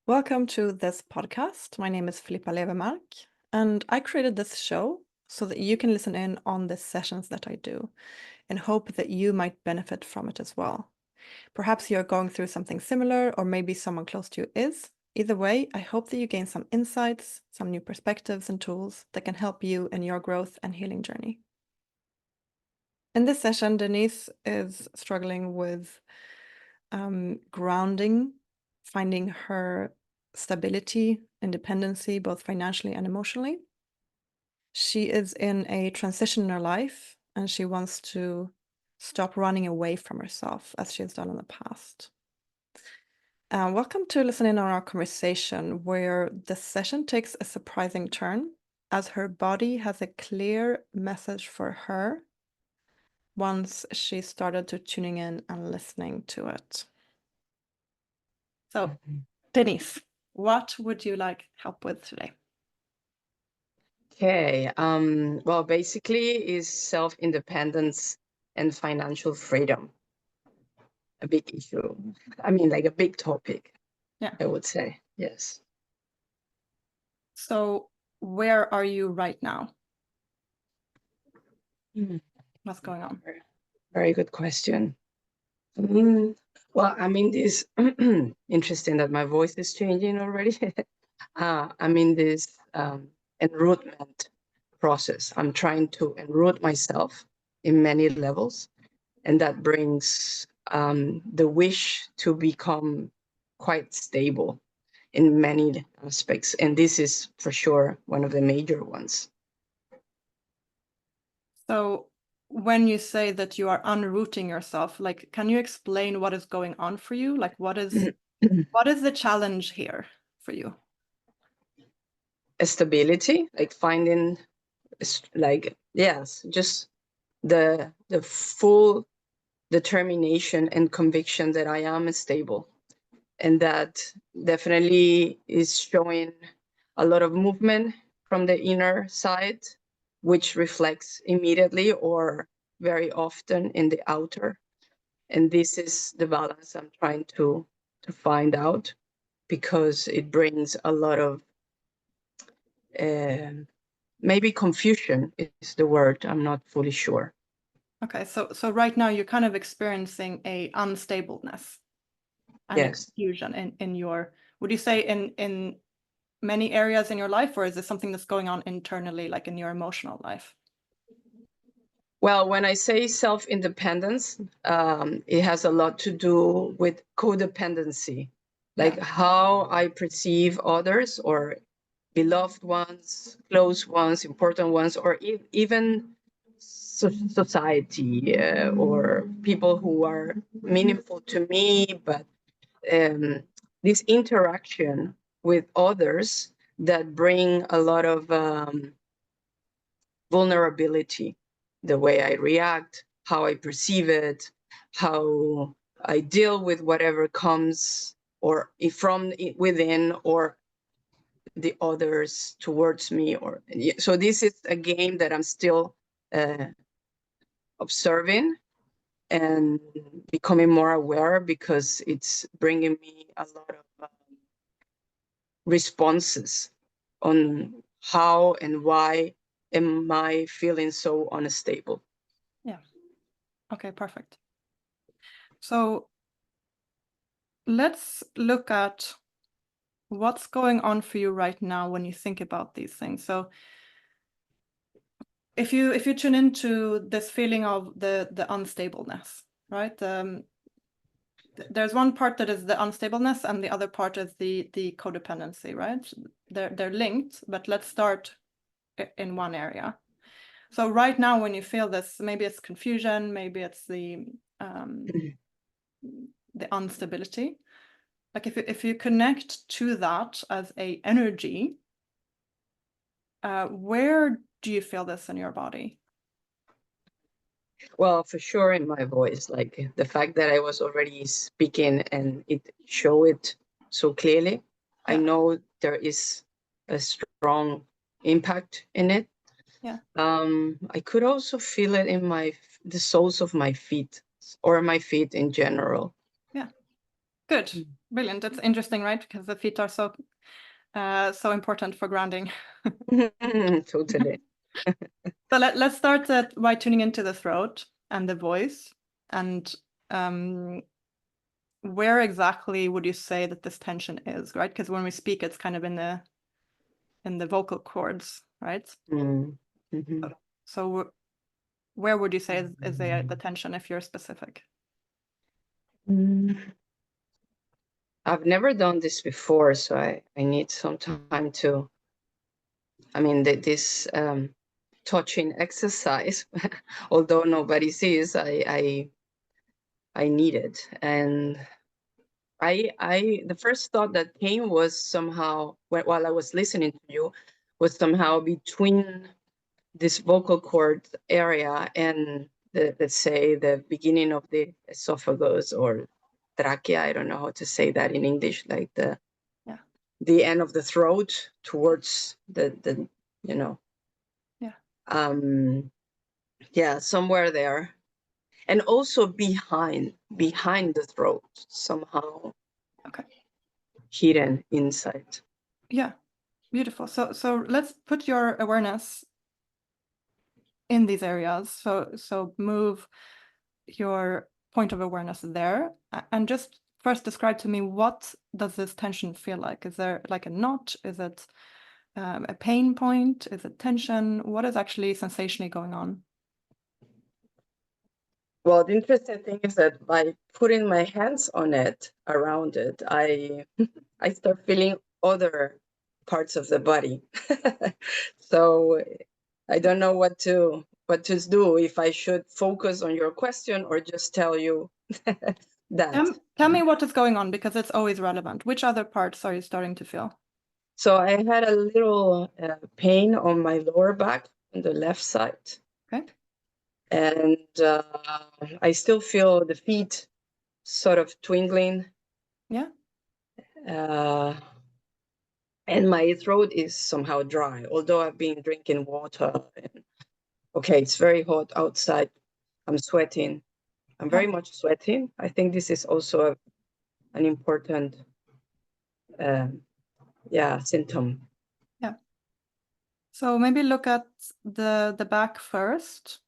Welcome to this podcast. My name is Filippa Levermark, and I created this show so that you can listen in on the sessions that I do and hope that you might benefit from it as well. Perhaps you're going through something similar, or maybe someone close to you is. Either way, I hope that you gain some insights, some new perspectives and tools that can help you in your growth and healing journey. In this session, Denise is struggling with grounding, finding her stability, independency, both financially and emotionally. She is in a transition in her life, and she wants to stop running away from herself as she has done in the past. Welcome to listen in on our conversation, where the session takes a surprising turn as her body has a clear message for her once she started to tuning in and listening to it. So, Denise, what would you like help with today? Okay. Well, basically is self-independence and financial freedom. A big issue. I mean, like a big topic. Yeah. I would say. Yes. So, where are you right now? What's going on? Very good question. Well, I mean, this interesting that my voice is changing already. I mean, this enrootment process. I'm trying to enroot myself in many levels, and that brings the wish to become quite stable in many aspects. And this is for sure one of the major ones. So, when you say that you are unrooting yourself, like, can you explain what is going on for you? Like, what is the challenge here for you? Stability, like finding, like, yes, just the full determination and conviction that I am stable, and that definitely is showing a lot of movement from the inner side, which reflects immediately or very often in the outer. And this is the balance I'm trying to find out, because it brings a lot of maybe confusion is the word. I'm not fully sure. Okay, so right now you're kind of experiencing a unstableness and a Yes. confusion in your, would you say in many areas in your life, or is this something that's going on internally, like in your emotional life? Well, when I say self-independence, it has a lot to do with codependency, like how I perceive others or beloved ones, close ones, important ones, or even society or people who are meaningful to me. But this interaction with others that bring a lot of vulnerability, the way I react, how I perceive it, how I deal with whatever comes, or from within or the others towards me. Or so this is a game that I'm still observing and becoming more aware, because it's bringing me a lot of responses on how and why am I feeling so unstable. Yeah. Okay, perfect. So let's look at what's going on for you right now when you think about these things. So if you tune into this feeling of the unstableness, right? There's one part that is the unstableness, and the other part is the codependency, right? They're linked, but let's start in one area. So right now, when you feel this, maybe it's confusion, maybe it's the instability. Like if you connect to that as a energy, where do you feel this in your body? Well, for sure in my voice, like the fact that I was already speaking and it showed it so clearly. Yeah. I know there is a strong impact in it. Yeah. I could also feel it in the soles of my feet, or my feet in general. Yeah. Good. Brilliant. It's interesting, right? Because the feet are so so important for grounding. Totally. So let's start by tuning into the throat and the voice. And where exactly would you say that this tension is, right? Because when we speak, it's kind of in the vocal cords, right? Mm-hmm. So where would you say is the tension if you're specific? I've never done this before, so I need some time to, I mean, this touching exercise, although nobody sees, I need it. And the first thought that came was somehow, while I was listening to you, was somehow between this vocal cord area and let's say the beginning of the esophagus or trachea. I don't know how to say that in English, like the end of the throat towards the you know, somewhere there, and also behind the throat, somehow hidden inside. Yeah, beautiful. So let's put your awareness in these areas. So move your point of awareness there, and just first describe to me, what does this tension feel like? Is there like a knot? Is it a pain point? Is it tension? What is actually sensationally going on? Well, the interesting thing is that by putting my hands on it, around it, I start feeling other parts of the body. So I don't know what to do, if I should focus on your question or just tell you that. Tell me what is going on, because it's always relevant. Which other parts are you starting to feel? So I had a little pain on my lower back on the left side. Okay. And I still feel the feet sort of twinkling. Yeah. And my throat is somehow dry, although I've been drinking water. And, okay, it's very hot outside. I'm sweating. I'm very much sweating. I think this is also an important symptom. Yeah. So maybe look at the back first,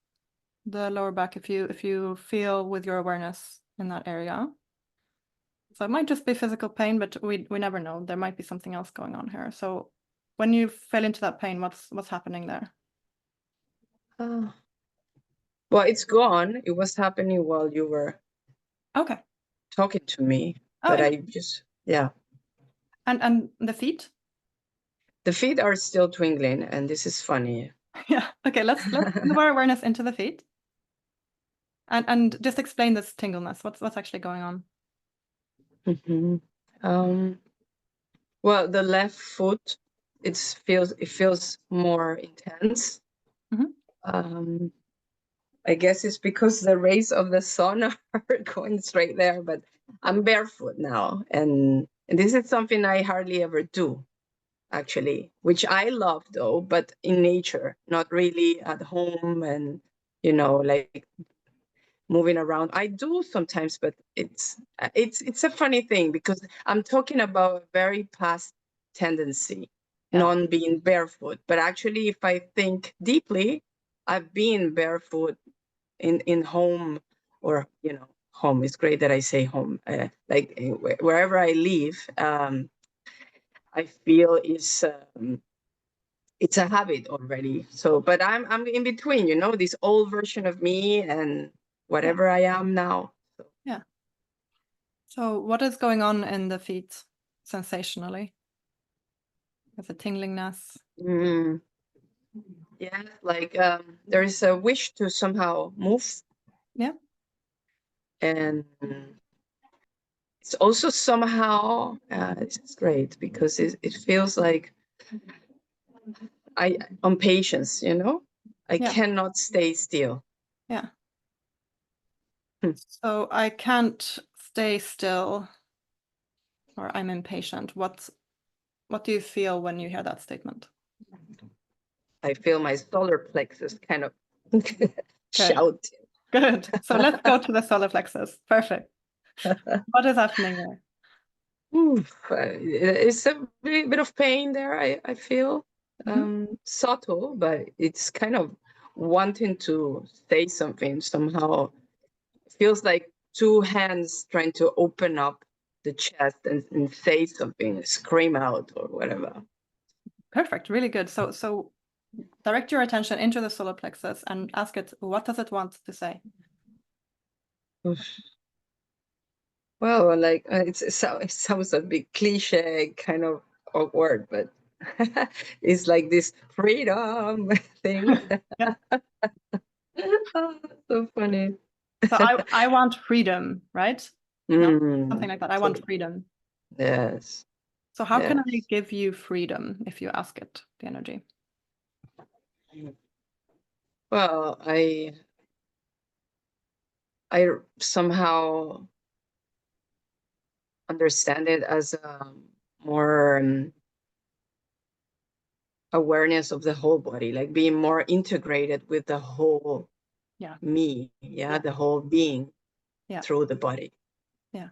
the lower back, if you feel with your awareness in that area. So it might just be physical pain, but we never know. There might be something else going on here. So when you fell into that pain, what's happening there? Well, it's gone. It was happening while you were talking to me. But I just, And the feet? The feet are still twinkling, and this is funny. Yeah. Okay, let's move our awareness into the feet. And just explain this tingleness. What's actually going on? Well, the left foot, it feels more intense. I guess it's because the rays of the sun are going straight there, but I'm barefoot now, and this is something I hardly ever do, actually, which I love though, but in nature, not really at home, and like moving around. I do sometimes, but it's a funny thing, because I'm talking about a very past tendency, non being barefoot. But actually, if I think deeply, I've been barefoot in home, or home. It's great that I say home. Like wherever I live, I feel it's a habit already. So, but I'm in between, this old version of me and whatever I am now. Yeah. So what is going on in the feet sensationally? Is it tinglingness? Yeah, like there is a wish to somehow move. Yeah. And it's also somehow, this is great, because it feels like on patience, I cannot stay still. Yeah. So I can't stay still, or I'm impatient. What do you feel when you hear that statement? I feel my solar plexus kind of shout. Good. So let's go to the solar plexus. Perfect. What is happening there? It's a bit of pain there, I feel. Subtle, but it's kind of wanting to say something somehow. It feels like two hands trying to open up the chest and say something, scream out or whatever. Perfect, really good. So direct your attention into the solar plexus and ask it, what does it want to say? Well, like it sounds a bit cliche, kind of awkward, but it's like this freedom thing. Yeah. Oh, so funny. So I want freedom, right? No, something like that. I want freedom. Yes. So how can I Yes. give you freedom if you ask it, the energy? Well, I somehow understand it as more awareness of the whole body, like being more integrated with the whole Yeah. me, the whole being Yeah. through the body. Yeah.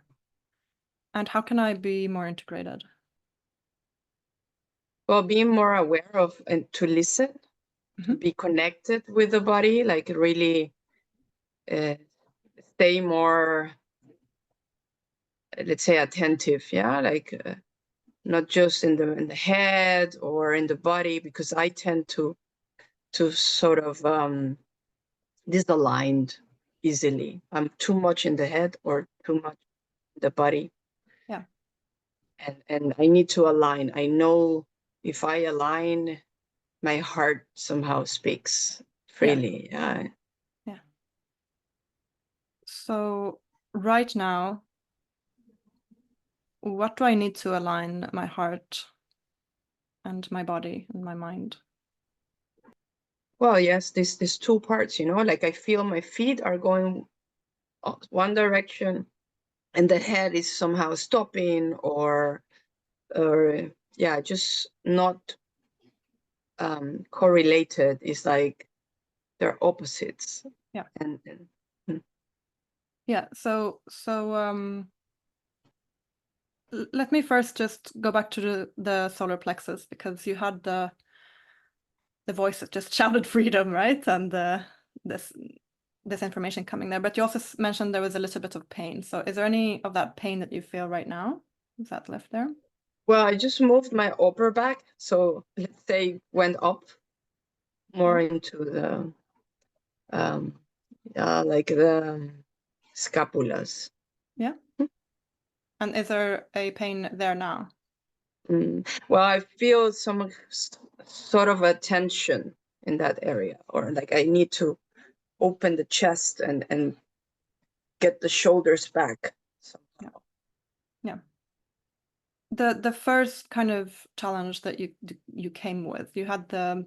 And how can I be more integrated? Well, being more aware of and to listen, to be connected with the body, like really stay more, let's say, attentive, like not just in the head or in the body, because I tend to sort of disaligned easily. I'm too much in the head or too much in the body. Yeah. And I need to align. I know if I align, my heart somehow speaks freely. Yeah. So right now, what do I need to align my heart and my body and my mind? Well, yes, these two parts, like I feel my feet are going one direction and the head is somehow stopping or just not correlated. It's like they're opposites. Yeah. And Yeah. So let me first just go back to the solar plexus, because you had the voice that just shouted freedom, right? And this information coming there. But you also mentioned there was a little bit of pain. So is there any of that pain that you feel right now? Is that left there? well, I just moved my upper back, so let's say went up more into the like the scapulas. Yeah. And is there a pain there now? Well, I feel some sort of a tension in that area, or like I need to open the chest and get the shoulders back somehow. Yeah. The first kind of challenge that you came with, you had the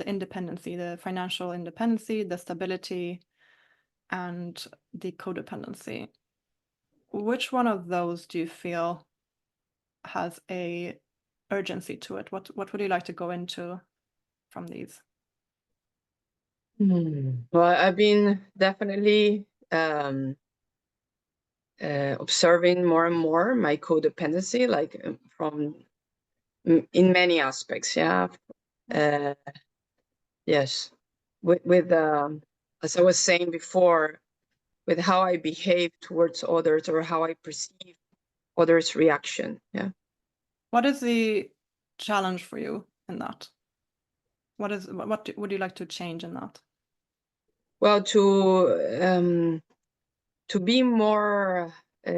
independency, the financial independency, the stability, and the codependency. Which one of those do you feel has a urgency to it? What would you like to go into from these? Well, I've been definitely observing more and more my codependency, like from in many aspects. Yes, with as I was saying before, with how I behave towards others or how I perceive others' reaction. Yeah. What is the challenge for you in that? What would you like to change in that? Well, to be more how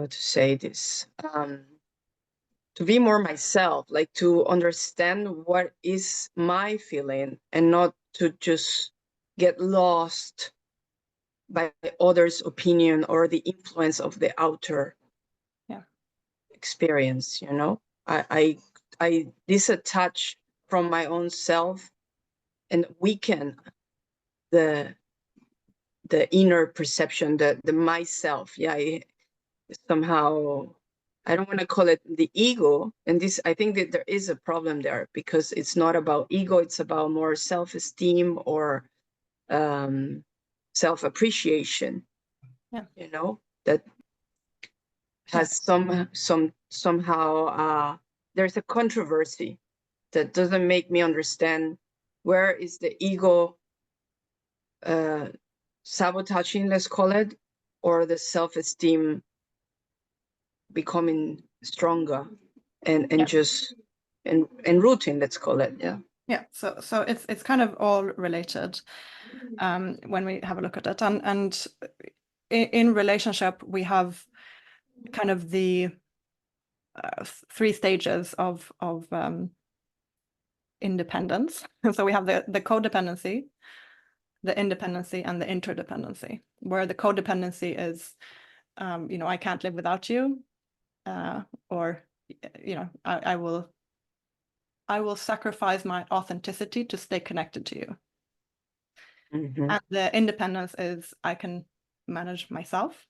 to say this, to be more myself, like to understand what is my feeling and not to just get lost by others' opinion or the influence of the outer experience. I disattach from my own self and weaken the inner perception, the myself. Somehow, I don't want to call it the ego, and this, I think that there is a problem there, because it's not about ego, it's about more self-esteem or self-appreciation. That has somehow there's a controversy that doesn't make me understand where is the ego sabotaging, let's call it, or the self-esteem becoming stronger and just and rooting, let's call it. Yeah, so it's kind of all related when we have a look at it, and in relationship we have kind of the 3 stages of independence. So we have the codependency, the independency, and the interdependency, where the codependency is, I can't live without you, or, I will sacrifice my authenticity to stay connected to you. Mm-hmm. And the independence is I can manage myself.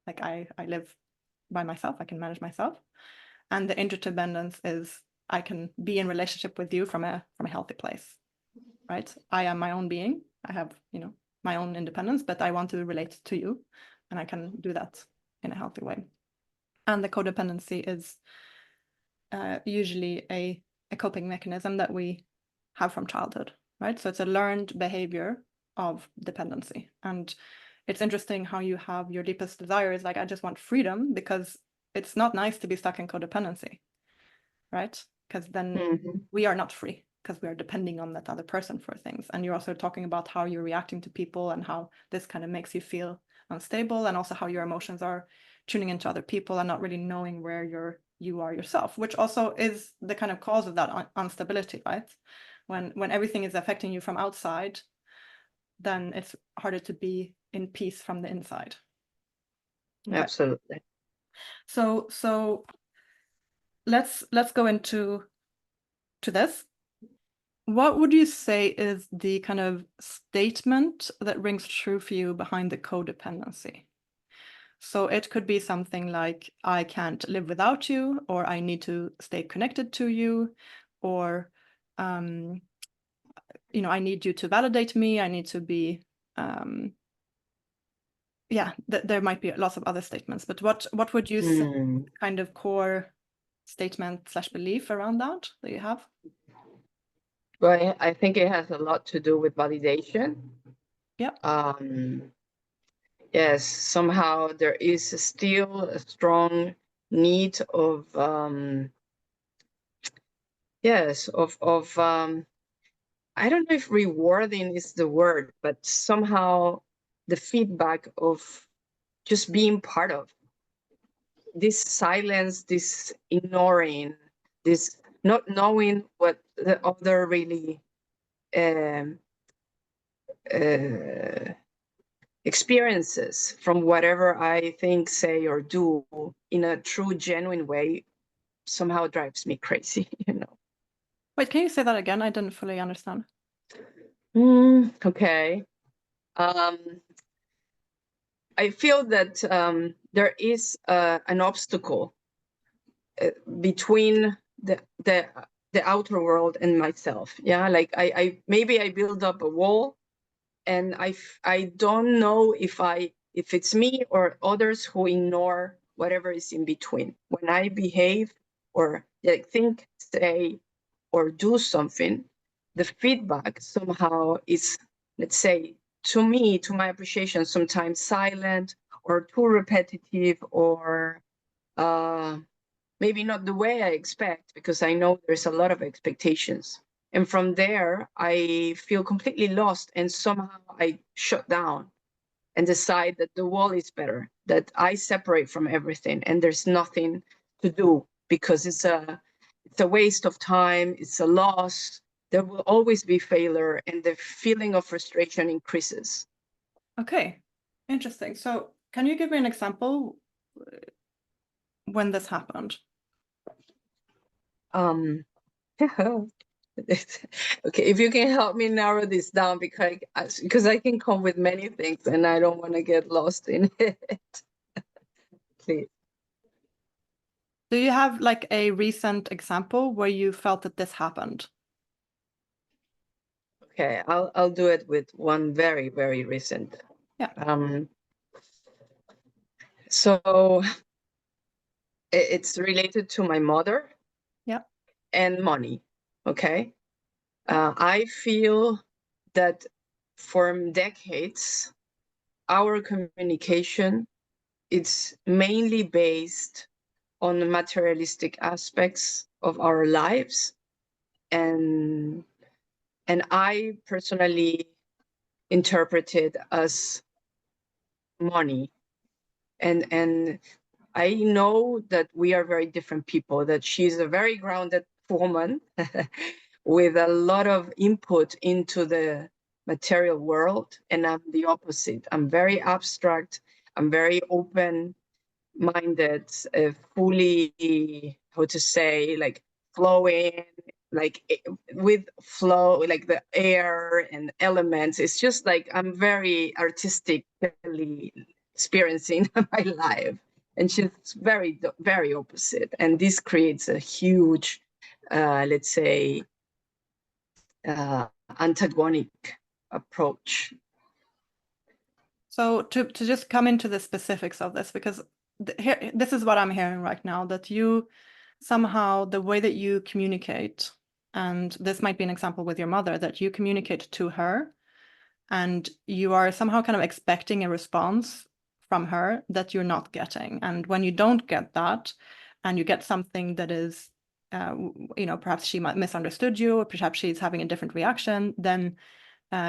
Like I live by myself, I can manage myself. And the interdependence is I can be in relationship with you from a healthy place, right? I am my own being. I have, my own independence, but I want to relate to you, and I can do that in a healthy way. And the codependency is usually a coping mechanism that we have from childhood, right? So it's a learned behavior of dependency. And it's interesting how you have your deepest desire is like, I just want freedom, because it's not nice to be stuck in codependency, right? Because then we are not free, because we are depending on that other person for things. And you're also talking about how you're reacting to people and how this kind of makes you feel unstable, and also how your emotions are tuning into other people and not really knowing where you are yourself, which also is the kind of cause of that instability, right? When everything is affecting you from outside, then it's harder to be in peace from the inside. Okay. Absolutely. So let's go into this. What would you say is the kind of statement that rings true for you behind the codependency? So it could be something like, I can't live without you, or I need to stay connected to you, or, I need you to validate me. I need to be, there might be lots of other statements, but what would you say kind of core statement / belief around that you have? Well, I think it has a lot to do with validation. Yeah. Yes, somehow there is still a strong need of I don't know if rewarding is the word, but somehow the feedback of just being part of this silence, this ignoring, this not knowing what the other really experiences from whatever I think, say, or do in a true, genuine way somehow drives me crazy, Wait, can you say that again? I didn't fully understand. Okay. I feel that there is an obstacle between the outer world and myself. Yeah, like I maybe I build up a wall, and I don't know if it's me or others who ignore whatever is in between. When I behave or like think, say, or do something, the feedback somehow is, let's say, to me, to my appreciation, sometimes silent or too repetitive, or maybe not the way I expect, because I know there's a lot of expectations. And from there, I feel completely lost, and somehow I shut down and decide that the wall is better, that I separate from everything and there's nothing to do, because it's a waste of time, it's a loss. There will always be failure, and the feeling of frustration increases. Okay, interesting. So can you give me an example when this happened? Okay, if you can help me narrow this down, because I can come with many things and I don't want to get lost in it. Please. Do you have like a recent example where you felt that this happened? Okay, I'll do it with one very, very recent. Yeah. So it's related to my mother. Yeah. And money. Okay. I feel that for decades, our communication, it's mainly based on the materialistic aspects of our lives. And I personally interpret it as money. And I know that we are very different people, that she's a very grounded woman with a lot of input into the material world. And I'm the opposite. I'm very abstract. I'm very open minded, fully, how to say, like flowing, like with flow, like the air and elements. It's just like I'm very artistically experiencing my life, and she's very, very opposite. And this creates a huge, let's say, antagonic approach. So to just come into the specifics of this, because here, this is what I'm hearing right now, that you somehow, the way that you communicate, and this might be an example with your mother, that you communicate to her and you are somehow kind of expecting a response from her that you're not getting. And when you don't get that, and you get something that is, perhaps she might misunderstood you, or perhaps she's having a different reaction, then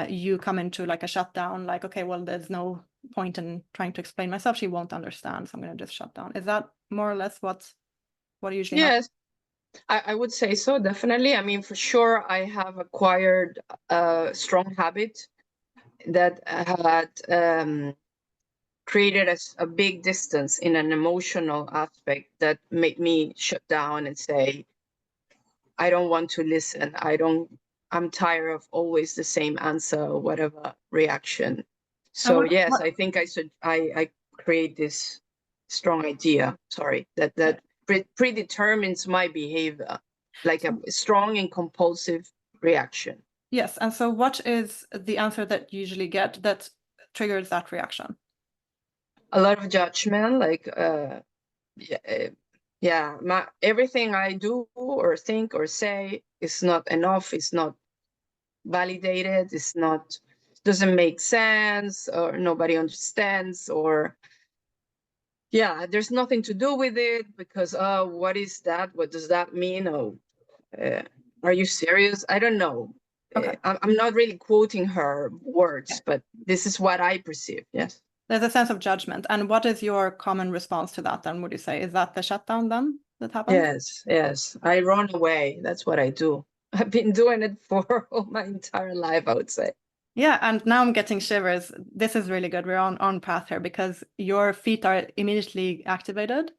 you come into like a shutdown, like, okay, well, there's no point in trying to explain myself. She won't understand, so I'm going to just shut down. Is that more or less what usually happens? Yes, I would say so, definitely. I mean, for sure, I have acquired a strong habit that had created a big distance in an emotional aspect that made me shut down and say, I don't want to listen. I'm tired of always the same answer or whatever reaction. So yes, I think I create this strong idea, sorry, that predetermines my behavior, like a strong and compulsive reaction. Yes, and so what is the answer that you usually get that triggers that reaction? A lot of judgment, like everything I do or think or say is not enough, it's not validated, it's not, doesn't make sense, or nobody understands, or there's nothing to do with it because what is that, what does that mean, are you serious? I don't know. Okay. I'm not really quoting her words, but this is what I perceive. Yes. There's a sense of judgment. And what is your common response to that then, would you say? Is that the shutdown then that happens? Yes. I run away. That's what I do. I've been doing it for all my entire life, I would say. Yeah, and now I'm getting shivers. This is really good. We're on path here because your feet are immediately activated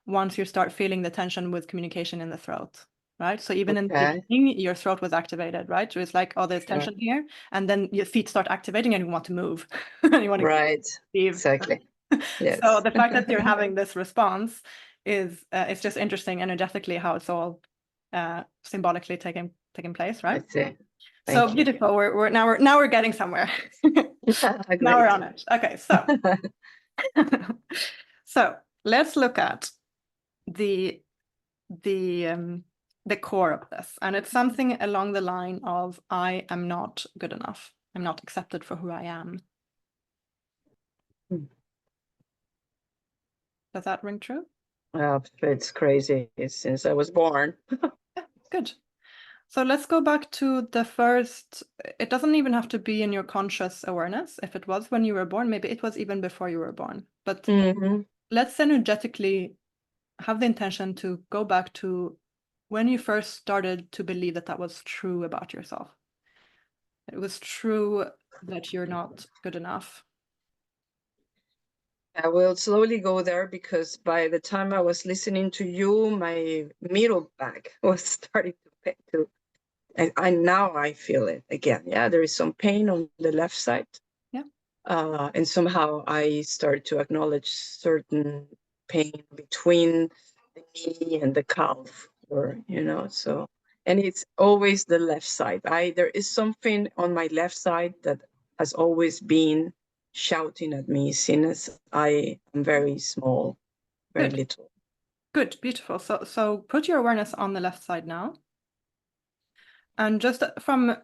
once you start feeling the tension with communication in the throat, right? So even in the Okay. beginning, your throat was activated, right? So it's like, oh, there's tension here, and then your feet start activating and you want to move and you want to Right. leave. Exactly. Yes. So the fact that you're having this response is it's just interesting energetically how it's all symbolically taking place, right? I see. So Thank you. beautiful. We're getting somewhere. Now we're on it. Okay, so so let's look at the core of this, and it's something along the line of I am not good enough. I'm not accepted for who I am. Does that ring true? It's crazy since I was born. Good. So let's go back to the first. It doesn't even have to be in your conscious awareness. If it was when you were born, maybe it was even before you were born. But let's energetically have the intention to go back to when you first started to believe that that was true about yourself. It was true that you're not good enough. I will slowly go there because by the time I was listening to you, my middle back was starting to pain too. And now I feel it again. Yeah, there is some pain on the left side. Yeah. And somehow I start to acknowledge certain pain between the knee and the calf, or so. And it's always the left side. There is something on my left side that has always been shouting at me since I am very small, very Good. little. Good, beautiful. So put your awareness on the left side now. And just from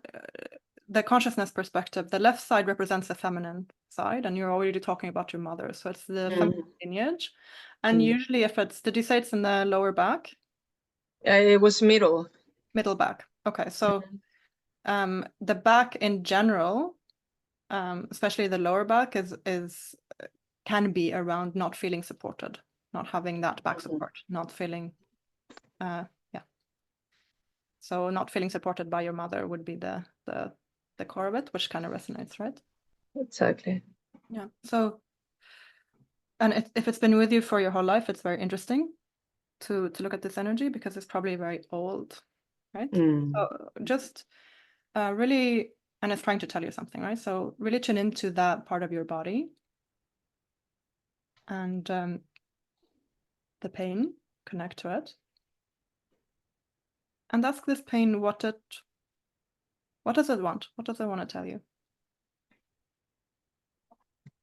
the consciousness perspective, the left side represents the feminine side, and you're already talking about your mother. So it's the feminine lineage. And usually if it's, did you say it's in the lower back? It was middle. Middle back. Okay, so the back in general, especially the lower back, is can be around not feeling supported, not having that back support, not feeling, yeah. So not feeling supported by your mother would be the core of it, which kind of resonates, right? Exactly. Yeah. So, and if it's been with you for your whole life, it's very interesting to look at this energy because it's probably very old, right? So just really, and it's trying to tell you something, right? So really tune into that part of your body and the pain, connect to it. And ask this pain what does it want? What does it want to tell you?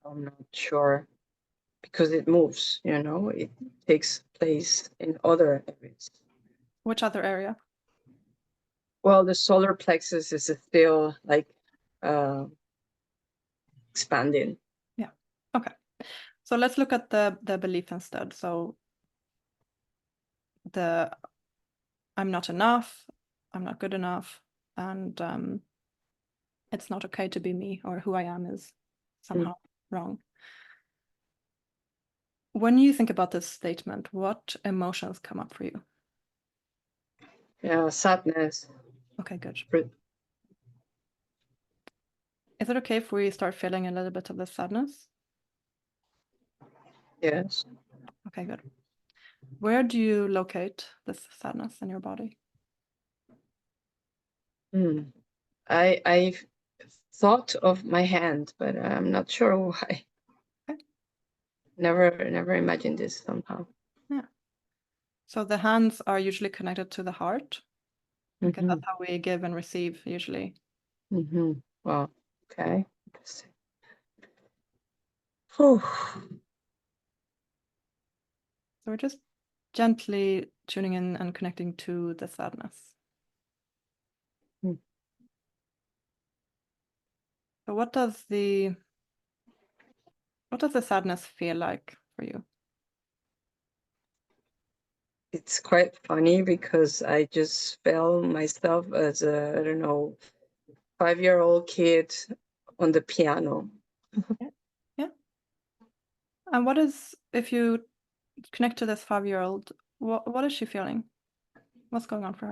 I'm not sure because it moves, it takes place in other areas. Which other area? Well, the solar plexus is still like expanding. Yeah. Okay. So let's look at the belief instead. So the I'm not enough, I'm not good enough, and it's not okay to be me, or who I am is somehow wrong. When you think about this statement, what emotions come up for you? Yeah, sadness. Okay, good. Is it okay if we start feeling a little bit of the sadness? Yes. Okay, good. Where do you locate this sadness in your body? I thought of my hand, but I'm not sure why. Okay. Never imagined this somehow. Yeah. So the hands are usually connected to the heart because that's how we give and receive usually. Well, okay. Oh. So we're just gently tuning in and connecting to the sadness. So what does the sadness feel like for you? It's quite funny because I just felt myself as a, I don't know, 5-year-old kid on the piano. Yeah. And what is, if you connect to this 5-year-old, what is she feeling? What's going on for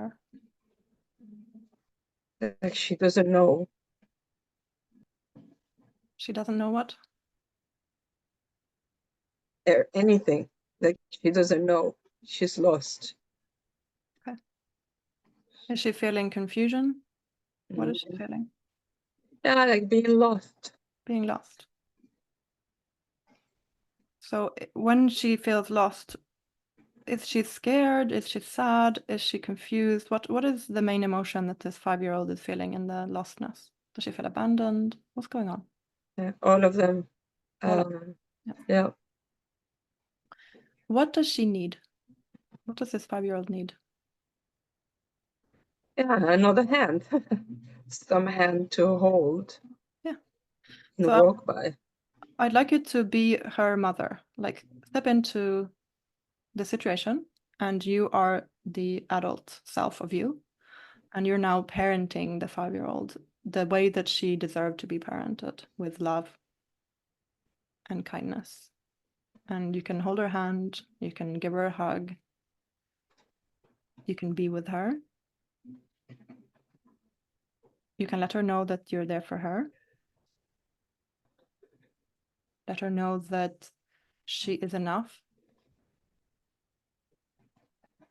her? Like she doesn't know. She doesn't know what? Anything. Like she doesn't know. She's lost. Okay. Is she feeling confusion? What is she feeling? Yeah, like being lost. Being lost. So when she feels lost, is she scared? Is she sad? Is she confused? What is the main emotion that this 5-year-old is feeling in the lostness? Does she feel abandoned? What's going on? Yeah, all of them. Yeah. Yeah. What does she need? What does this 5-year-old need? Yeah, another hand. Some hand to hold. Yeah. And So walk by. I'd like you to be her mother, like step into the situation, and you are the adult self of you, and you're now parenting the 5-year-old the way that she deserved to be parented, with love and kindness. And you can hold her hand, you can give her a hug, you can be with her, you can let her know that you're there for her, let her know that she is enough,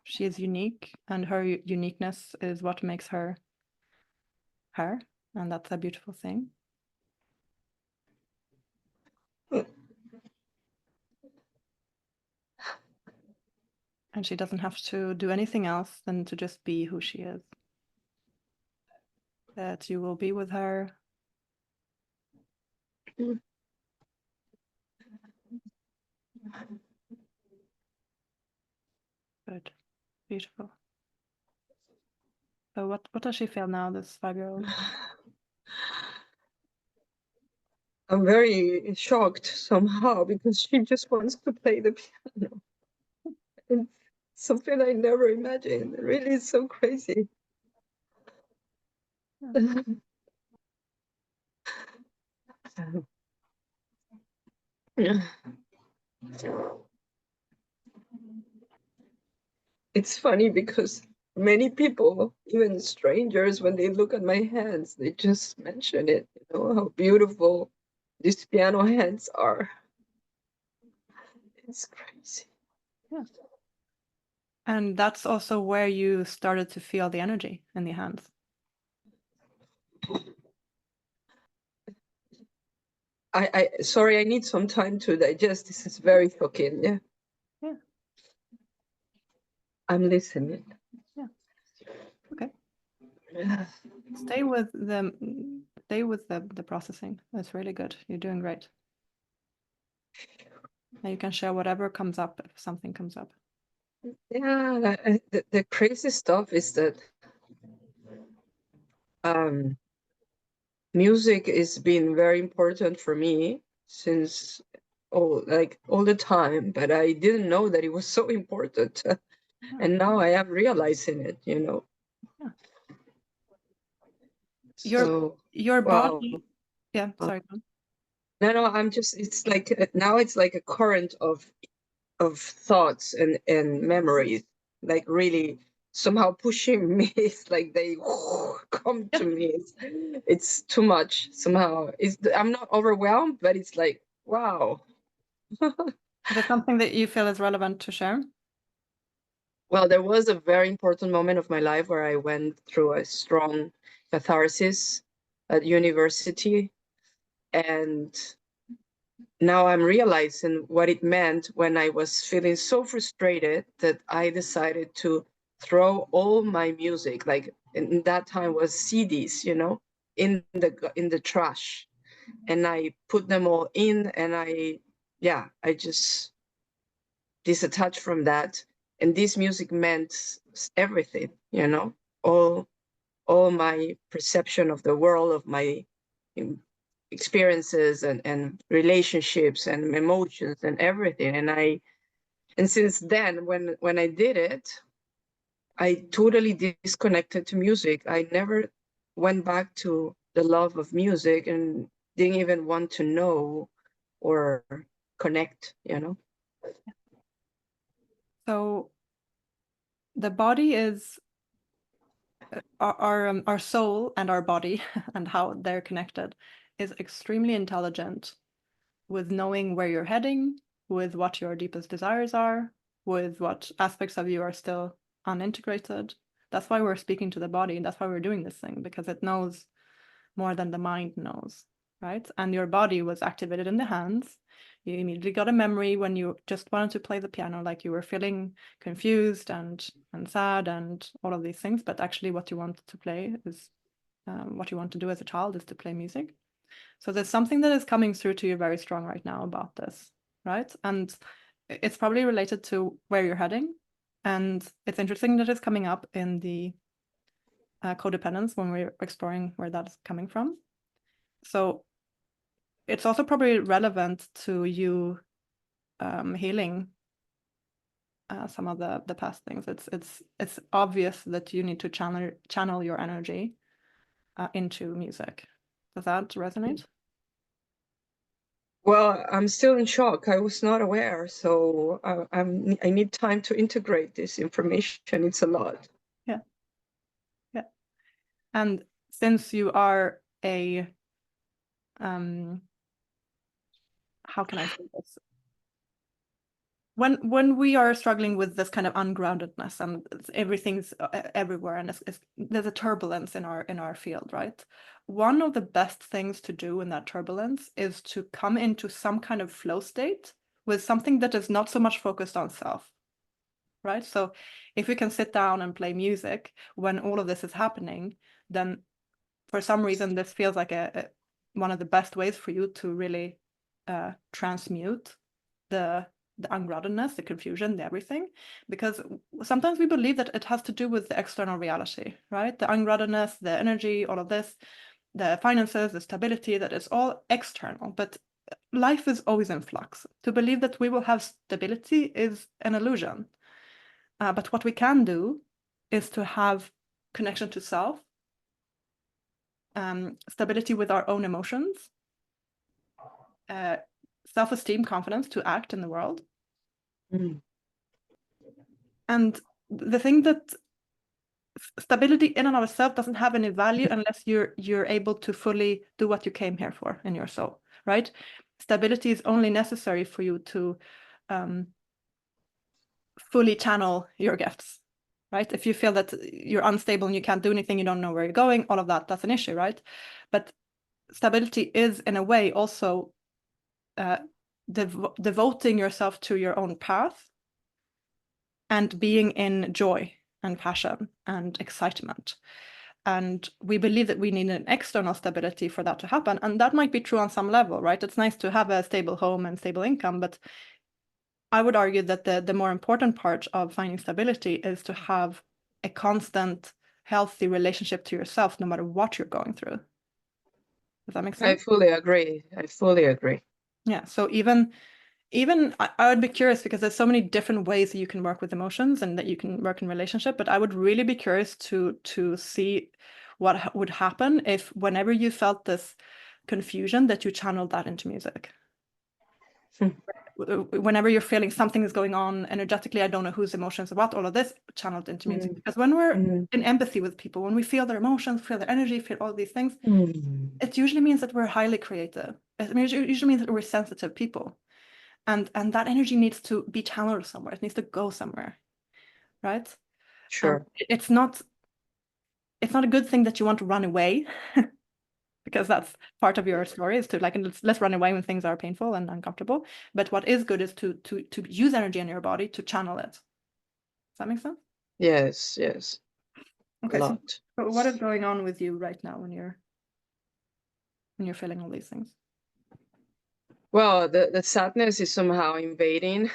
she is unique, and her uniqueness is what makes her her, and that's a beautiful thing. And she doesn't have to do anything else than to just be who she is. That you will be with her. Good. Beautiful. So what does she feel now, this 5-year-old? I'm very shocked somehow because she just wants to play the piano. It's something I never imagined. Really, it's so crazy. It's funny because many people, even strangers, when they look at my hands, they just mention it, you know, how beautiful these piano hands are. It's crazy. Yeah. And that's also where you started to feel the energy in the hands. Sorry, I need some time to digest. This is very shocking. Yeah. Yeah. I'm listening. Yeah. Okay. Yeah. Stay with the processing. That's really good. You're doing great. And you can share whatever comes up if something comes up. Yeah, the crazy stuff is that music has been very important for me since all the time, but I didn't know that it was so important. And now I am realizing it, you know. Yeah. So Your wow. body. Yeah, sorry. Go on. No, I'm just, it's like now it's like a current of thoughts and memories, like really somehow pushing me. It's like they come Yeah. to me. It's too much somehow. I'm not overwhelmed, but it's like, wow. Is it something that you feel is relevant to share? Well, there was a very important moment of my life where I went through a strong catharsis at university, and now I'm realizing what it meant when I was feeling so frustrated that I decided to throw all my music, like in that time was CDs, you know, in the trash, and I put them all in, and I just disattached from that, and this music meant everything, you know, all my perception of the world, of my experiences and relationships and emotions and everything. And since then, when I did it, I totally disconnected to music. I never went back to the love of music and didn't even want to know or connect, you know. So the body is our soul, and our body and how they're connected is extremely intelligent with knowing where you're heading, with what your deepest desires are, with what aspects of you are still unintegrated. That's why we're speaking to the body, and that's why we're doing this thing, because it knows more than the mind knows, right? And your body was activated in the hands. You immediately got a memory when you just wanted to play the piano, like you were feeling confused and sad and all of these things. But actually, what you want to play is what you want to do as a child is to play music. So there's something that is coming through to you very strong right now about this, right? And it's probably related to where you're heading. And it's interesting that it's coming up in the codependence when we're exploring where that's coming from. So it's also probably relevant to you healing some of the past things. It's obvious that you need to channel your energy into music. Does that resonate? Well, I'm still in shock. I was not aware, so I need time to integrate this information. It's a lot. Yeah, yeah. And since you are a how can I say this? When we are struggling with this kind of ungroundedness and everything's everywhere, and there's a turbulence in our field, right? One of the best things to do in that turbulence is to come into some kind of flow state with something that is not so much focused on self, right? So if we can sit down and play music when all of this is happening, then for some reason this feels like one of the best ways for you to really transmute the the ungroundedness, the confusion, the everything, because sometimes we believe that it has to do with the external reality, right? The ungroundedness, the energy, all of this, the finances, the stability, that is all external. But life is always in flux. To believe that we will have stability is an illusion. But what we can do is to have connection to self, stability with our own emotions, self-esteem, confidence to act in the world. And the thing that stability in and of itself doesn't have any value unless you're able to fully do what you came here for in your soul, right? Stability is only necessary for you to fully channel your gifts, right? If you feel that you're unstable and you can't do anything, you don't know where you're going, all of that, that's an issue, right? But stability is in a way also devoting yourself to your own path and being in joy and passion and excitement. And we believe that we need an external stability for that to happen. And that might be true on some level, right? It's nice to have a stable home and stable income, but I would argue that the more important part of finding stability is to have a constant, healthy relationship to yourself, no matter what you're going through. Does that make sense? I fully agree. I fully agree. Yeah. So even I would be curious, because there's so many different ways that you can work with emotions and that you can work in relationship, but I would really be curious to see what would happen if whenever you felt this confusion that you channeled that into music. Whenever you're feeling something is going on energetically, I don't know whose emotions are what, all of this channeled into music. Because when we're in empathy with people, when we feel their emotions, feel their energy, feel all these things, it usually means that we're highly creative. It usually means that we're sensitive people. And that energy needs to be channeled somewhere. It needs to go somewhere, right? Sure. It's not a good thing that you want to run away, because that's part of your story, is to like, let's run away when things are painful and uncomfortable. But what is good is to use energy in your body to channel it. Does that make sense? Yes, yes. Okay, A lot. so what is going on with you right now when you're feeling all these things? Well, the sadness is somehow invading.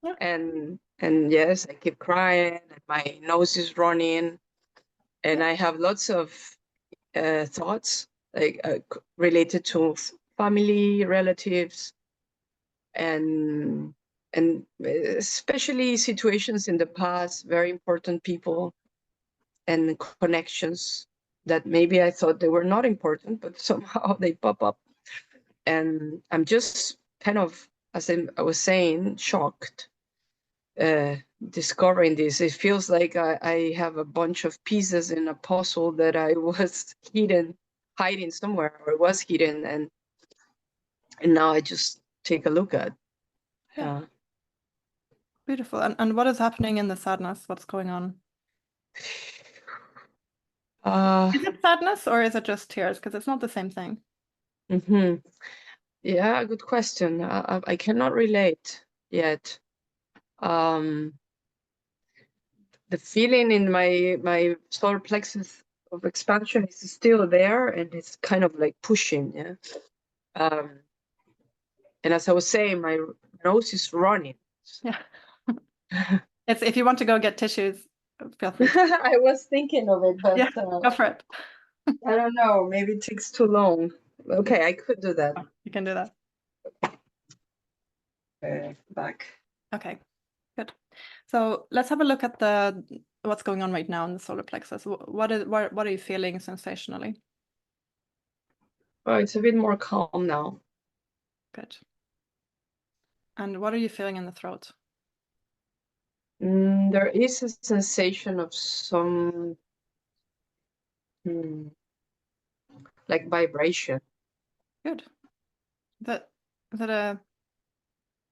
Yeah. And yes, I keep crying, and my nose is running, and I have lots of thoughts like related to family, relatives, and especially situations in the past, very important people and connections that maybe I thought they were not important, but somehow they pop up. And I'm just kind of, as I was saying, shocked discovering this. It feels like I have a bunch of pieces in a puzzle that I was hiding somewhere, or was hidden, and now I just take a look at. Yeah. Beautiful. And what is happening in the sadness? What's going on? Is it sadness or is it just tears? Because it's not the same thing. Yeah, good question. I cannot relate yet. The feeling in my solar plexus of expansion is still there, and it's kind of like pushing. Yeah. And as I was saying, my nose is running. Yeah. It's, if you want to go get tissues, feel free. I was thinking of it, but yeah, go for it. I don't know. Maybe it takes too long. Okay, I could do that. You can do that. Back. Okay, good. So let's have a look at what's going on right now in the solar plexus. What are you feeling sensationally? Oh, it's a bit more calm now. Good. And what are you feeling in the throat? There is a sensation of some like vibration. Good. Is that a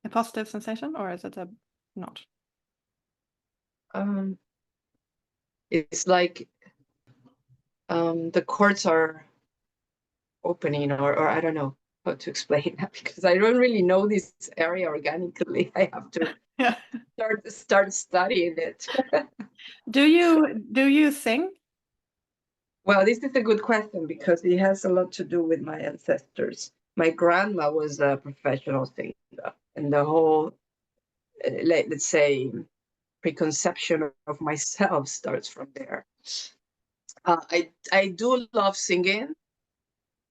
positive sensation, or is it a not? It's like the chords are opening, or I don't know how to explain that, because I don't really know this area organically. I have to yeah. start studying it. Do you sing? Well, this is a good question, because it has a lot to do with my ancestors. My grandma was a professional singer, and the whole let's say, preconception of myself starts from there. I do love singing,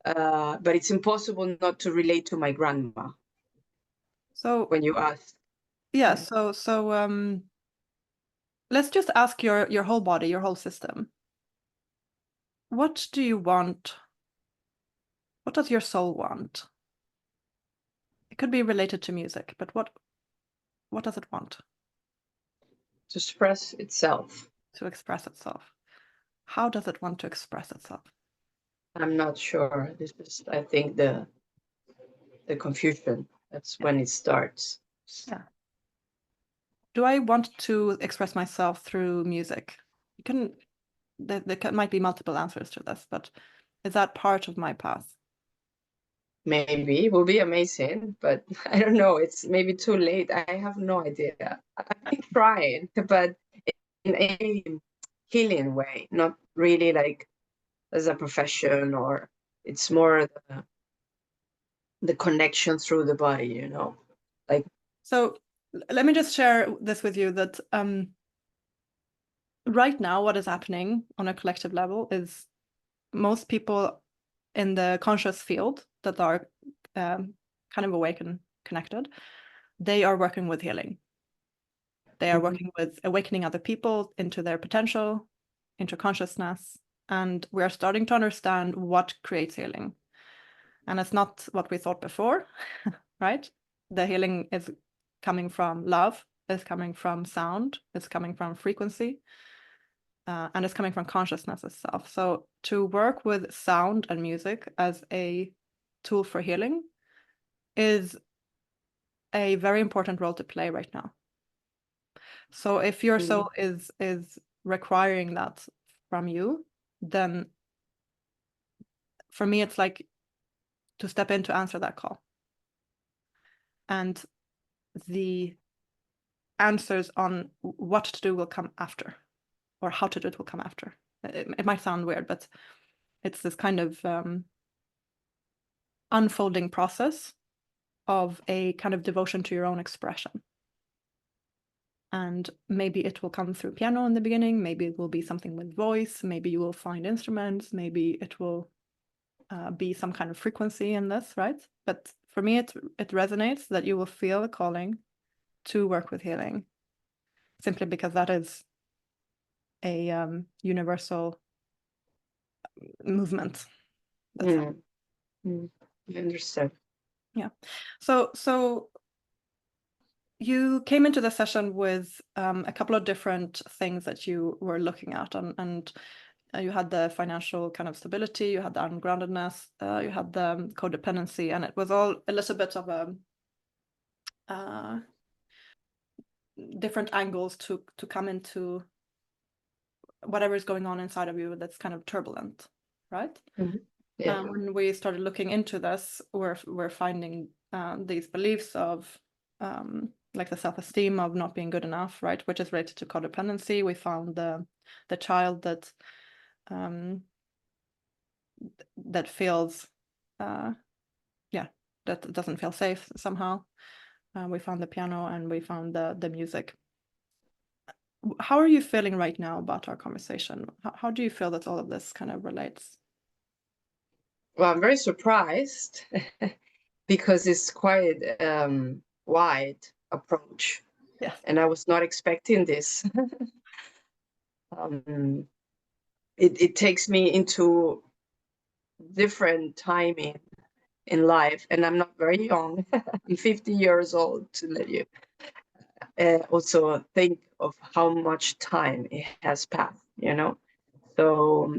but it's impossible not to relate to my grandma So when you ask. yeah, so let's just ask your whole body, your whole system. What do you want? What does your soul want? It could be related to music, but what does it want? To express itself. To express itself. How does it want to express itself? I'm not sure. This is, I think, the confusion. That's Yeah. when it starts. Yeah. Do I want to express myself through music? You can there might be multiple answers to this, but is that part of my path? Maybe it will be amazing, but I don't know. It's maybe too late. I have no idea. I've been trying, but in a healing way, not really like as a profession, or it's more the connection through the body, you know, like. So let me just share this with you that right now what is happening on a collective level is most people in the conscious field that are kind of awake and connected, they are working with healing. They are working with awakening other people into their potential, into consciousness, and we are starting to understand what creates healing. And it's not what we thought before, right? The healing is coming from love, is coming from sound, it's coming from frequency, and it's coming from consciousness itself. So to work with sound and music as a tool for healing is a very important role to play right now. So if your soul is requiring that from you, then for me it's like to step in to answer that call. And the answers on what to do will come after, or how to do it will come after. It might sound weird, but it's this kind of unfolding process of a kind of devotion to your own expression. And maybe it will come through piano in the beginning, maybe it will be something with voice, maybe you will find instruments, maybe it will be some kind of frequency in this, right? But for me, it resonates that you will feel a calling to work with healing, simply because that is a universal movement. That's I understand. Yeah. So you came into the session with a couple of different things that you were looking at, and you had the financial kind of stability, you had the ungroundedness, you had the codependency, and it was all a little bit of a different angles to come into whatever is going on inside of you that's kind of turbulent, right? Yeah. When we started looking into this, we're finding these beliefs of like the self-esteem of not being good enough, right? Which is related to codependency. We found the child that that feels that doesn't feel safe somehow. We found the piano and we found the music. How are you feeling right now about our conversation? How do you feel that all of this kind of relates? Well, I'm very surprised because it's quite wide approach. Yes. And I was not expecting this. It takes me into different timing in life, and I'm not very young. I'm 50 years old, to let you also think of how much time it has passed, you know. So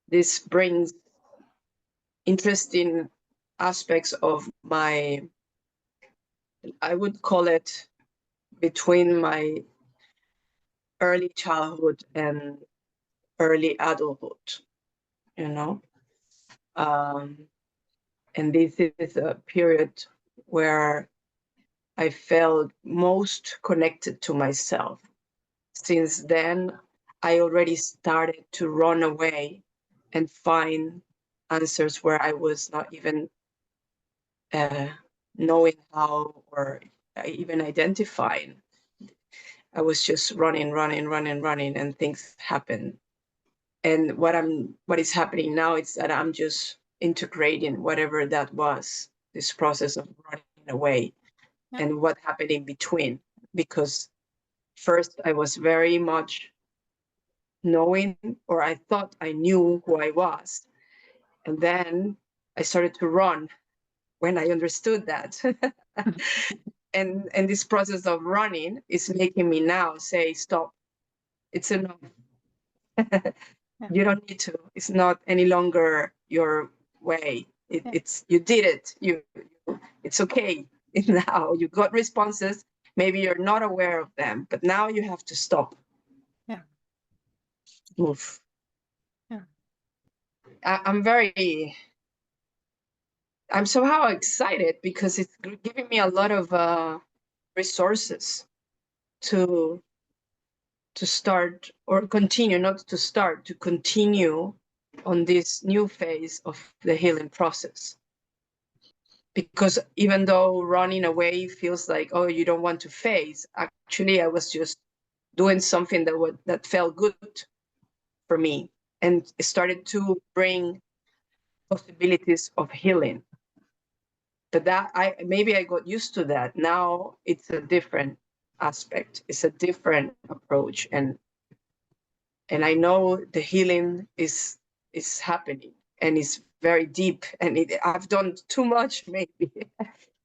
this brings interesting aspects of my, I would call it, between my early childhood and early adulthood, you know. And this is a period where I felt most connected to myself. Since then, I already started to run away and find answers where I was not even knowing how, or even identified. I was just running, and things happen. And what is happening now is that I'm just integrating whatever that was, this process of running away, and what happened in between. Because first I was very much knowing, or I thought I knew who I was. And then I started to run when I understood that. And this process of running is making me now say, stop, it's enough. You don't need to. It's not any longer your way. It's you did it. It's okay. Now you got responses. Maybe you're not aware of them, but now you have to stop. Yeah. Move. Yeah. I'm somehow excited because it's giving me a lot of resources to start, or continue, not to start, to continue on this new phase of the healing process. Because even though running away feels like, oh, you don't want to face, actually I was just doing something that felt good for me, and it started to bring possibilities of healing. But that maybe I got used to that. Now it's a different aspect, it's a different approach, and I know the healing is happening, and it's very deep, and I've done too much maybe.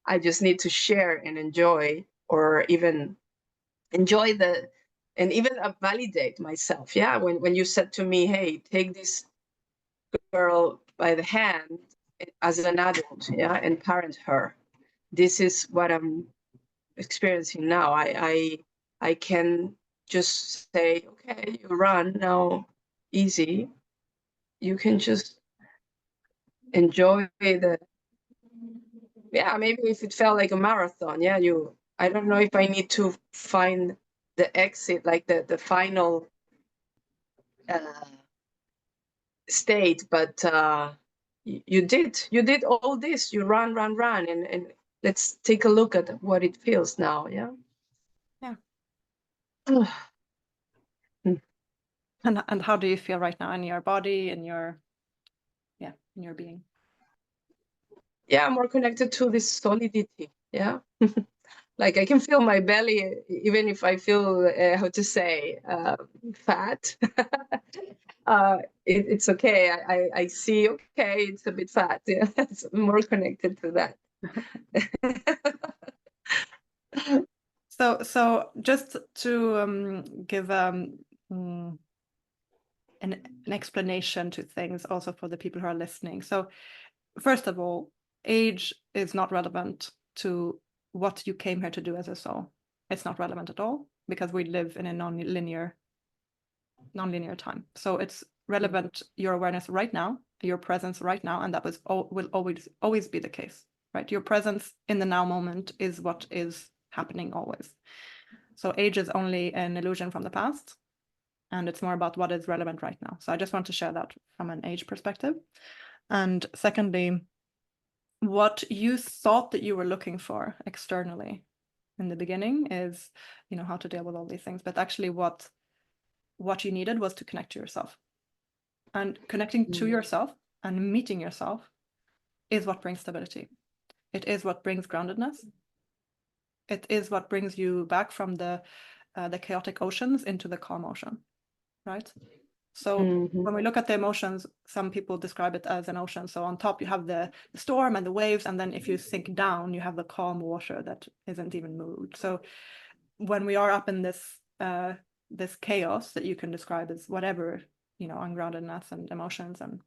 I just need to share and enjoy, or even enjoy and even validate myself. Yeah, when you said to me, hey, take this girl by the hand as an adult, yeah, and parent her. This is what I'm experiencing now. I can just say, okay, you run now, easy. You can just enjoy maybe if it felt like a marathon, I don't know if I need to find the exit, like the final state, but you did all this. You run, and let's take a look at what it feels now. Yeah. And how do you feel right now in your body, in your being? Yeah, more connected to this solidity. Yeah. Like I can feel my belly, even if I feel how to say fat. It's okay. I see. Okay, it's a bit fat. Yeah, it's more connected to that. So just to give an explanation to things also for the people who are listening. So first of all, age is not relevant to what you came here to do as a soul. It's not relevant at all, because we live in a non-linear time. So it's relevant, your awareness right now, your presence right now, and that will always be the case, right? Your presence in the now moment is what is happening always. So age is only an illusion from the past, and it's more about what is relevant right now. So I just want to share that from an age perspective. And secondly, what you thought that you were looking for externally in the beginning is, how to deal with all these things. But actually what you needed was to connect to yourself. And connecting to yourself and meeting yourself is what brings stability. It is what brings groundedness. It is what brings you back from the chaotic oceans into the calm ocean, right? So when we look at the emotions, some people describe it as an ocean. So on top you have the storm and the waves, and then if you sink down, you have the calm water that isn't even moved. So when we are up in this chaos that you can describe as whatever, ungroundedness and emotions and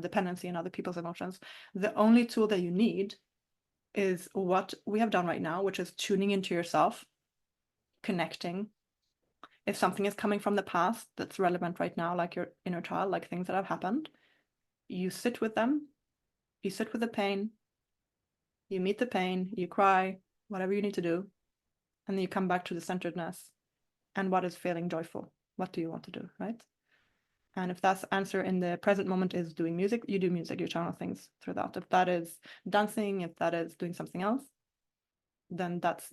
dependency on other people's emotions, the only tool that you need is what we have done right now, which is tuning into yourself, connecting. If something is coming from the past that's relevant right now, like your inner child, like things that have happened, you sit with them, you sit with the pain, you meet the pain, you cry, whatever you need to do, and then you come back to the centeredness and what is feeling joyful. What do you want to do, right? And if that's answer in the present moment is doing music, you do music, you channel things through that. If that is dancing, if that is doing something else, then that's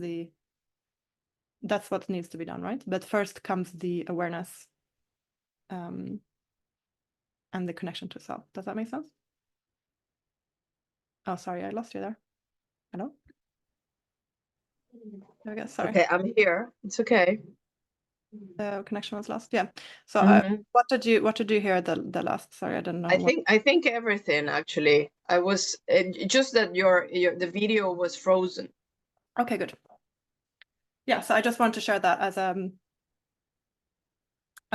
what needs to be done, right? But first comes the awareness and the connection to self. Does that make sense? Oh, sorry, I lost you there. Hello? There we go. Sorry. Okay, I'm here. It's okay. The connection was lost. Yeah. So Mhm. what did you hear the last? Sorry, I didn't know. I think everything actually. I was just that your the video was frozen. Okay, good. Yeah, so I just want to share that as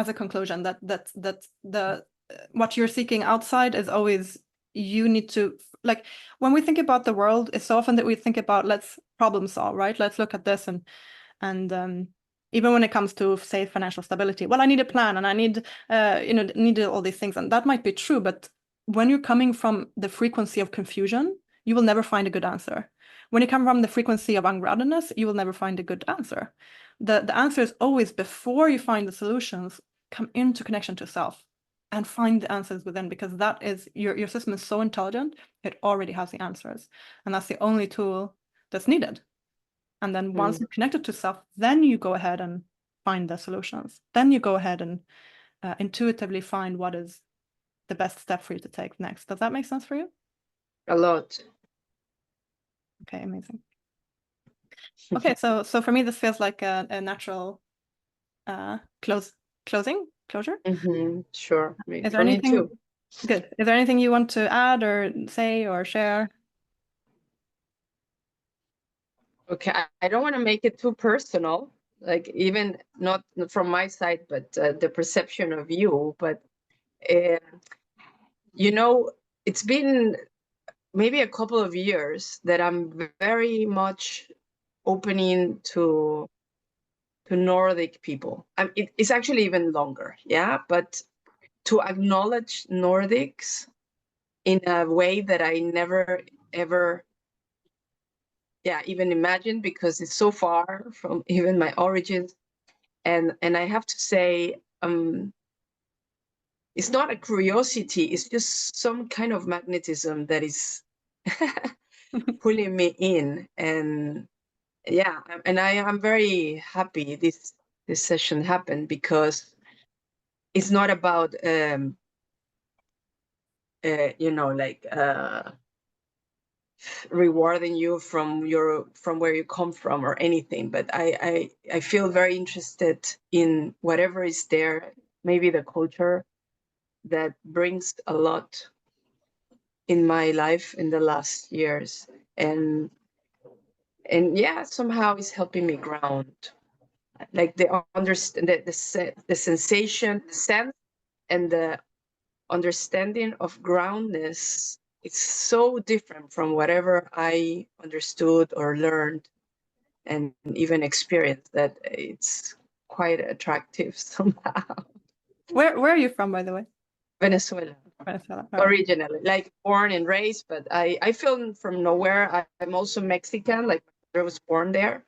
a conclusion that the what you're seeking outside is always, you need to, like, when we think about the world, it's so often that we think about, let's problem solve, right? Let's look at this and even when it comes to, say, financial stability, well, I need a plan and I need need all these things, and that might be true, but when you're coming from the frequency of confusion, you will never find a good answer. When you come from the frequency of ungroundedness, you will never find a good answer. The answer is always, before you find the solutions, come into connection to self and find the answers within, because that is your system is so intelligent, it already has the answers, and that's the only tool that's needed. And then once you're connected to self, then you go ahead and find the solutions. Then you go ahead and intuitively find what is the best step for you to take next. Does that make sense for you? A lot. Okay, amazing. Okay, so for me, this feels like a natural closure. Sure. Is there For me anything too. good? Is there anything you want to add or say or share? Okay, I don't want to make it too personal, like even not from my side, but the perception of you. But uh, you know, it's been maybe a couple of years that I'm very much opening to Nordic people. It's actually even longer, yeah. But to acknowledge Nordics in a way that I never ever, yeah, even imagined, because it's so far from even my origins. And I have to say, it's not a curiosity, it's just some kind of magnetism that is pulling me in. And yeah, and I am very happy this session happened, because it's not about like rewarding you from where you come from or anything, but I feel very interested in whatever is there, maybe the culture that brings a lot in my life in the last years. And yeah, somehow it's helping me ground, like the understand the sensation, the sense, and the understanding of groundness. It's so different from whatever I understood or learned and even experienced, that it's quite attractive somehow. Where are you from, by the way? Venezuela. Venezuela. Originally, like born and raised, but I feel from nowhere. I'm also Mexican, like my mother was born there.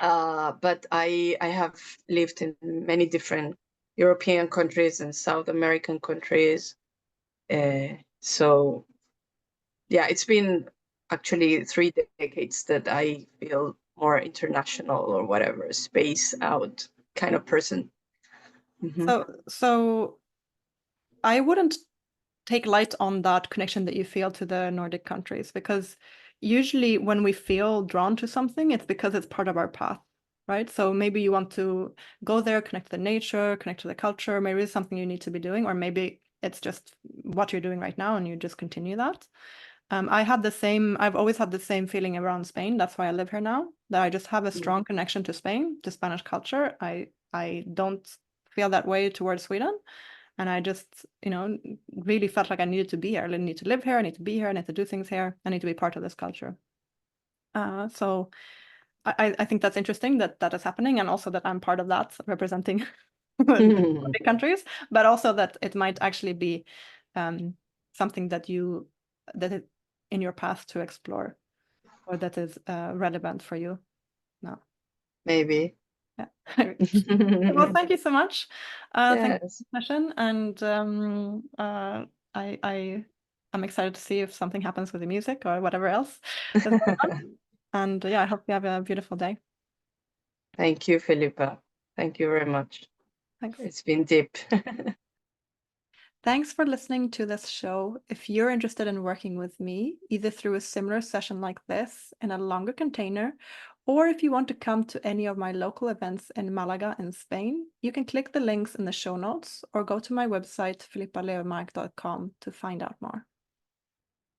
But I have lived in many different European countries and South American countries. So yeah, it's been actually 3 decades that I feel more international, or whatever, space out kind of person. So I wouldn't take light on that connection that you feel to the Nordic countries, because usually when we feel drawn to something, it's because it's part of our path, right? So maybe you want to go there, connect to the nature, connect to the culture. Maybe it's something you need to be doing, or maybe it's just what you're doing right now and you just continue that. I've always had the same feeling around Spain. That's why I live here now, that I just have a strong connection to Spain, to Spanish culture. I don't feel that way towards Sweden. And I just, really felt like I needed to be here. I need to live here. I need to be here. I need to do things here. I need to be part of this culture. So I think that's interesting that is happening, and also that I'm part of that, representing the countries, but also that it might actually be something that is in your path to explore, or that is relevant for you now. Maybe. Yeah. Well, thank you so much. Thank you Yes. for the session, and I'm excited to see if something happens with the music or whatever else that's going on. And yeah, I hope you have a beautiful day. Thank you, Philippa. Thank you very much. Thanks. It's been deep. Thanks for listening to this show. If you're interested in working with me, either through a similar session like this in a longer container, or if you want to come to any of my local events in Malaga in Spain, you can click the links in the show notes or go to my website, filippalevermark.com, to find out more.